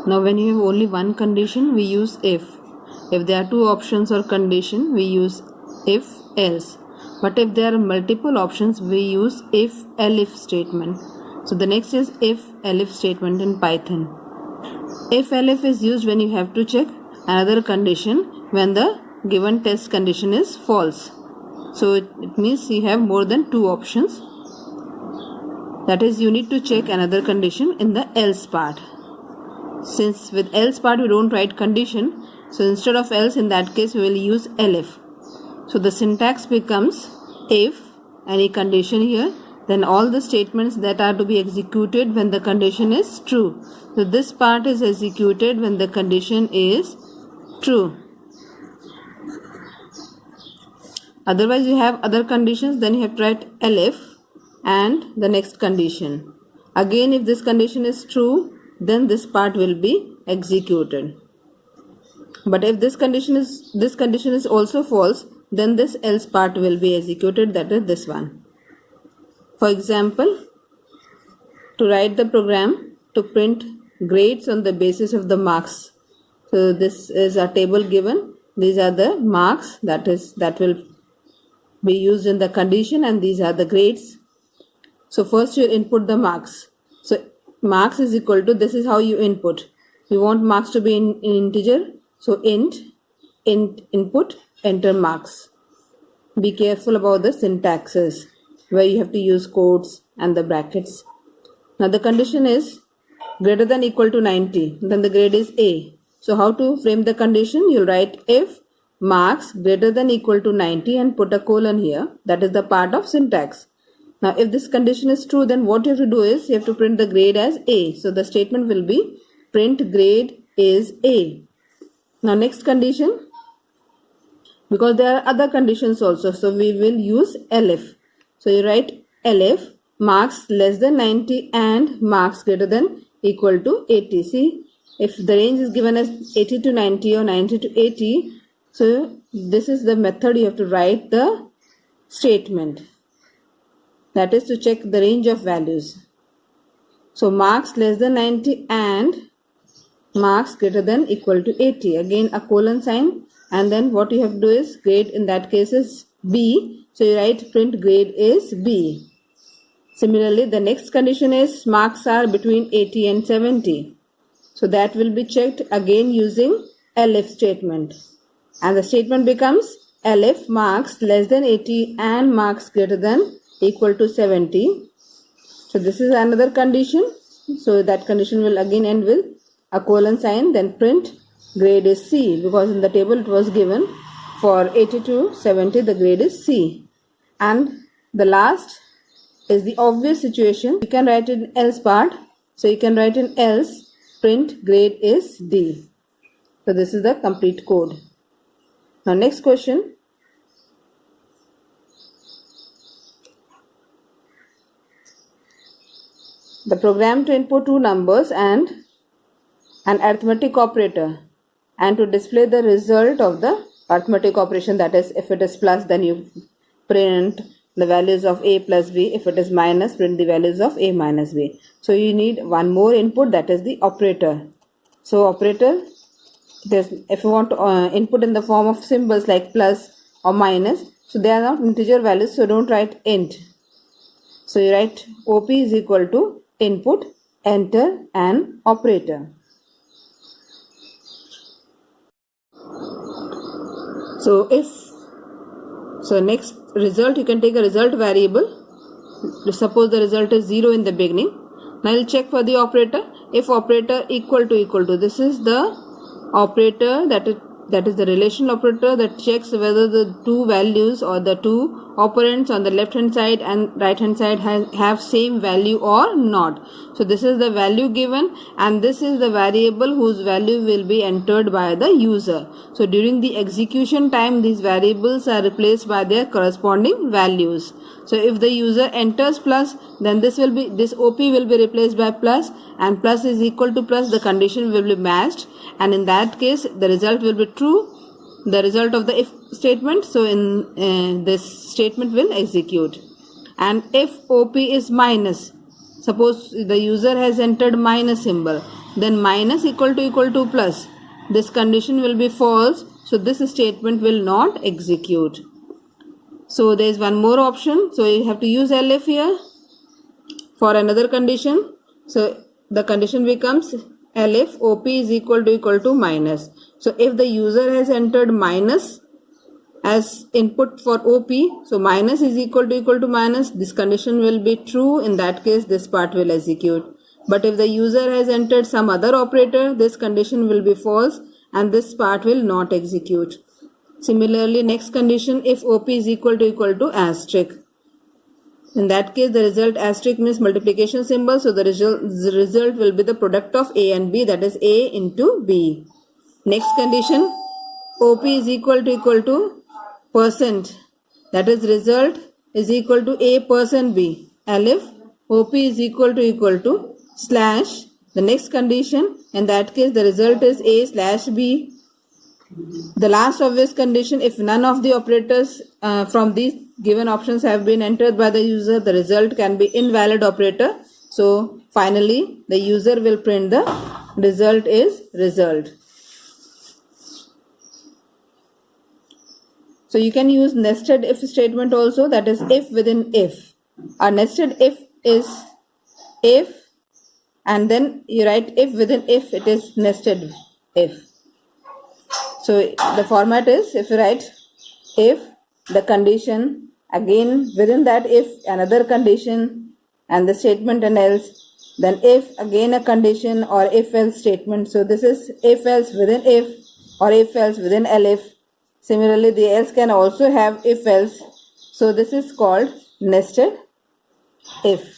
Now when you have only one condition, we use if. If there are two options or condition, we use if else. But if there are multiple options, we use if elif statement. So the next is if elif statement in Python. If elif is used when you have to check another condition when the given test condition is false. So it means you have more than two options. That is, you need to check another condition in the else part. Since with else part we don't write condition, so instead of else, in that case we will use elif. So the syntax becomes if any condition here, then all the statements that are to be executed when the condition is true. So this part is executed when the condition is true. Otherwise you have other conditions, then you have to write elif and the next condition. Again, if this condition is true, then this part will be executed. But if this condition is also false, then this else part will be executed, that is this one. For example, to write the program to print grades on the basis of the marks. So this is a table given. These are the marks that will be used in the condition, and these are the grades. So first you input the marks. So marks is equal to, this is how you input. You want marks to be in integer. So int input, enter marks. Be careful about the syntaxes where you have to use quotes and the brackets. Now the condition is greater than equal to 90, then the grade is A. So how to frame the condition? You'll write if marks greater than equal to 90 and put a colon here. That is the part of syntax. Now if this condition is true, then what you have to do is you have to print the grade as A. So the statement will be print grade is A. Now next condition, because there are other conditions also, so we will use elif. So you write elif marks less than 90 and marks greater than equal to 80. See, if the range is given as 80 to 90 or 90 to 80, so this is the method you have to write the statement. That is to check the range of values. So marks less than 90 and marks greater than equal to 80. Again a colon sign, and then what you have to do is grade in that case is B. So you write print grade is B. Similarly, the next condition is marks are between 80 and 70. So that will be checked again using elif statement. And the statement becomes elif marks less than 80 and marks greater than equal to 70. So this is another condition. So that condition will again end with a colon sign, then print grade is C, because in the table it was given for 80 to 70 the grade is C. And the last is the obvious situation. You can write in else part. So you can write in else print grade is D. So this is the complete code. Now next question. The program to input two numbers and an arithmetic operator, and to display the result of the arithmetic operation, that is if it is plus then you print the values of a plus b, if it is minus print the values of a minus b. So you need one more input, that is the operator. So operator, if you want to input in the form of symbols like plus or minus, so they are not integer values, so don't write int. So you write op is equal to input, enter and operator. So next result, you can take a result variable. Suppose the result is 0 in the beginning. Now I'll check for the operator. If operator equal to, this is the operator, that is the relational operator that checks whether the two values or the two operands on the left hand side and right hand side have same value or not. So this is the value given, and this is the variable whose value will be entered by the user. So during the execution time, these variables are replaced by their corresponding values. So if the user enters plus, then this OP will be replaced by plus, and plus is equal to plus, the condition will be matched, and in that case the result will be true, the result of the if statement. So in this statement will execute. And if OP is minus, suppose the user has entered minus symbol, then minus equal to plus. This condition will be false, so this statement will not execute. So there is one more option. So you have to use elif here for another condition. So the condition becomes elif op is equal to minus. So if the user has entered minus as input for op, so minus is equal to minus, this condition will be true. In that case, this part will execute. But if the user has entered some other operator, this condition will be false and this part will not execute. Similarly, next condition, if op is equal to asterisk. In that case, the result asterisk means multiplication symbol. So the result will be the product of A and B, that is A into B. Next condition, op is equal to percent, that is result is equal to A percent B. Elif op is equal to slash. The next condition, in that case the result is A slash B. The last obvious condition, if none of the operators from these given options have been entered by the user, the result can be invalid operator. So finally the user will print the result is result. So you can use nested if statement also, that is if within if. A nested if is if and then you write if within if, it is nested if. So the format is, if you write if the condition, again within that if another condition and the statement and else, then if again a condition or if else statement. So this is if else within if or if else within elif. Similarly, the else can also have if else. So this is called nested if.